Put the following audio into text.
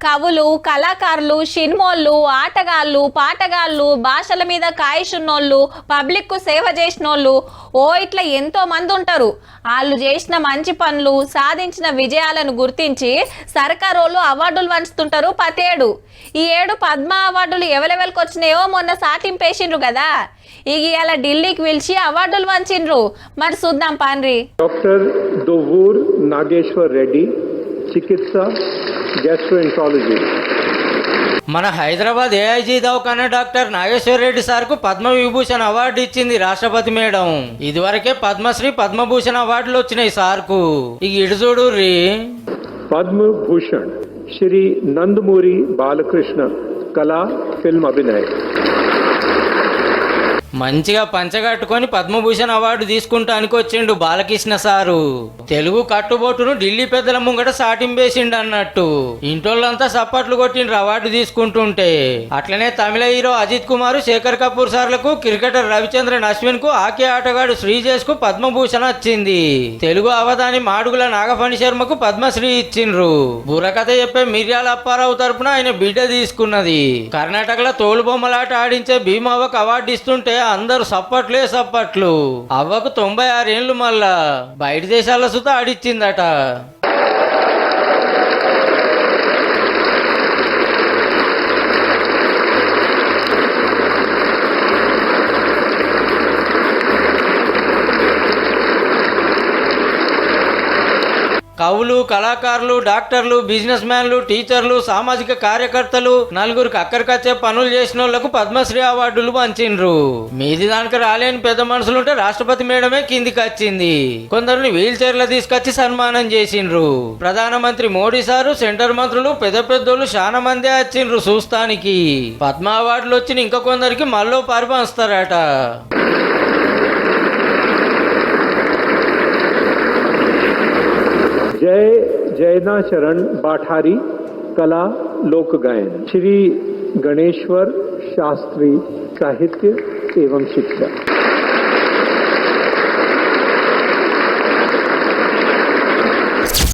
కవులు, కళాకారులు, సినిమోళ్ళు, ఆటగాళ్ళు, పాటగాళ్ళు, భాషల మీద కాయిషున్నోళ్ళు, పబ్లిక్ కు సేవ చేసినోళ్ళు ఇట్లా ఎంతో మంది ఉంటారు. వాళ్ళు చేసిన మంచి పనులు, సాధించిన విజయాలను గుర్తించి సర్కారోళ్ళు అవార్డులు పంచుతుంటారు ప్రతేడు. ఈ ఏడు పద్మ అవార్డులు ఎవరెవరికి వచ్చినాయో మొన్న సాటింపేసిండ్రు కదా. ఇవాళ ఢిల్లీకి పిలిచి అవార్డులు పంచిండ్రు. మరి చూద్దాం పాన్రి. డాక్టర్ దొవ్వూర్ నాగేశ్వర్ రెడ్డి, చికిత్స గ్యాస్ట్రోఎంట్రాలజీ. మన హైదరాబాద్ ఏఐజీ దవాఖానా డాక్టర్ నాగేశ్వర్ రెడ్డి సార్కు పద్మ విభూషణ్ అవార్డు ఇచ్చింది రాష్ట్రపతి మేడం. ఇదివరకే పద్మశ్రీ, పద్మభూషణ్ అవార్డులు వచ్చినాయి సార్కు. ఇక ఇటు చూడుర్రి. పద్మభూషణ్ శ్రీ నందమూరి బాలకృష్ణ, కళా ఫిల్మ్ అభినయ్. మంచిగా పంచగట్టుకొని పద్మభూషణ్ అవార్డు తీసుకుంటానికి వచ్చిండు బాలకృష్ణ సారు. తెలుగు కట్టుబొట్టును ఢిల్లీ పెద్దల ముంగట సాటింపేసిండు అన్నట్టు. ఇంటోళ్ళంతా సప్పట్లు కొట్టిండ్రు అవార్డు తీసుకుంటుంటే. అట్లనే తమిళ హీరో అజిత్ కుమార్, శేఖర్ కపూర్ సార్లకు, క్రికెటర్ రవిచంద్రన్ అశ్విన్ కు, హాకీ ఆటగాడు శ్రీజేష్ కు పద్మభూషణ్ వచ్చింది. తెలుగు అవధాని మాడుగుల నాగఫణి శర్మకు పద్మశ్రీ ఇచ్చిండ్రు. బుర్రకథ చెప్పే మిర్యాల అప్పారావు తరపున ఆయన బిడ్డ తీసుకున్నది. కర్ణాటకలో తోలుబొమ్మలాట ఆడించే భీమవ్వకు అవార్డు ఇస్తుంటే అందరూ సప్పట్లు. అవ్వకు 96 ఏళ్ళు. మళ్ళా బయట దేశాల సుత ఆడిచ్చిందట. కవులు, కళాకారులు, డాక్టర్లు, బిజినెస్ మ్యాన్లు, టీచర్లు, సామాజిక కార్యకర్తలు, నలుగురికి అక్కడికచ్చే పనులు చేసిన వాళ్లకు పద్మశ్రీ అవార్డులు పంచిండ్రు. మీది దానికి రాలేని పెద్ద మనుషులుంటే రాష్ట్రపతి మేడమే కిందికి వచ్చింది. కొందరిని వీల్ చైర్లో తీసుకొచ్చి సన్మానం చేసిండ్రు. ప్రధానమంత్రి మోడీ సారు, సెంటర్ మంత్రులు, పెద్దోళ్ళు చాలా మందే వచ్చిండ్రు చూస్తానికి. పద్మ అవార్డులు వచ్చిన ఇంకా కొందరికి మళ్ళీ పరిపంచుతారట. जय जयना चरण बाठारी, कला लोक गायन. श्री गणेश्वर शास्त्री, साहित्य एवं शिक्षा.